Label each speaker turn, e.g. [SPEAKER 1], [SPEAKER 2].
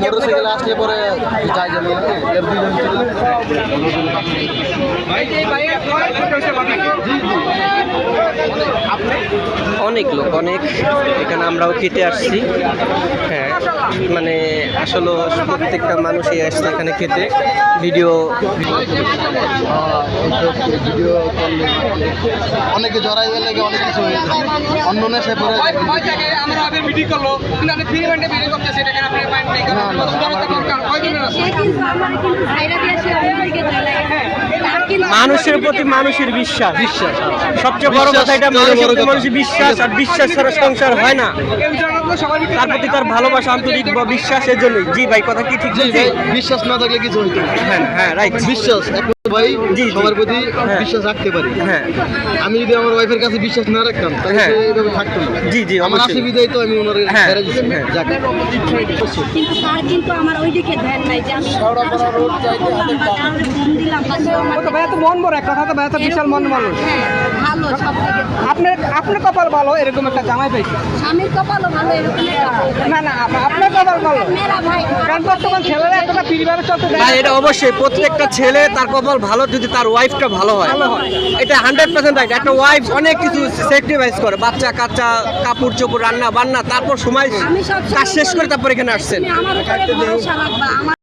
[SPEAKER 1] মোটরসাইকেলে আসলে পরে যাই যাবে
[SPEAKER 2] অনেক লোক, অনেক এখানে আমরাও খেতে আসছি। হ্যাঁ, মানে আসলে প্রত্যেকটা মানুষই আসছে এখানে খেতে। ভিডিও
[SPEAKER 1] অনেকে জড়াই গেলে অনেক কিছু হয়ে যায়। অন্য নেশায় পরে
[SPEAKER 2] মানুষের প্রতি মানুষের বিশ্বাস, সবচেয়ে বড় কথা এটা। মানুষের বিশ্বাস, আর বিশ্বাস ছাড়া সংসার হয় না। তার প্রতি তার ভালোবাসা, আন্তরিক বা বিশ্বাসের জন্যই। জি ভাই, কথা কি ঠিক?
[SPEAKER 1] বিশ্বাস না থাকলে কিছু হইতো।
[SPEAKER 2] হ্যাঁ হ্যাঁ, রাইট।
[SPEAKER 1] বিশ্বাস ভাই সবার প্রতি বিশ্বাস রাখতে পারি।
[SPEAKER 2] হ্যাঁ,
[SPEAKER 1] আমি যদি আমার ওয়াইফের কাছে বিশ্বাস না রাখতাম তাহলে এইভাবে থাকতো না।
[SPEAKER 2] জি জি,
[SPEAKER 1] আমার অসুবিধাই তো আমি ওনার
[SPEAKER 3] কিন্তু তার কিন্তু আমার ওইদিকে ধ্যান নাই যে আমি
[SPEAKER 4] মন বড় একটা কথা, ভাই তো বিশাল মন মানুষ।
[SPEAKER 3] ভালো সব থেকে
[SPEAKER 4] আপনার কপাল ভালো, এরকম একটা জামাই পাইছে।
[SPEAKER 3] স্বামীর কপালও ভালো, এরকম
[SPEAKER 4] না আপনার কপাল ভালো।
[SPEAKER 3] মেরা ভাই
[SPEAKER 4] কারণ বর্তমান ছেলেরা এতটা পরিবারের চলতে দেয়।
[SPEAKER 2] ভাই এটা অবশ্যই প্রত্যেকটা ছেলে তার কপাল ভালো যদি তার ওয়াইফটা ভালো হয়। এটা 100% রাইট। একটা ওয়াইফ অনেক কিছু স্যাক্রিফাইস করে, বাচ্চা কাচ্চা, কাপড় চোপড়, রান্না বান্না, তারপর সময় কাজ শেষ করে তারপর এখানে আসছেন।
[SPEAKER 3] আমার উপরে ভরসা রাখবা।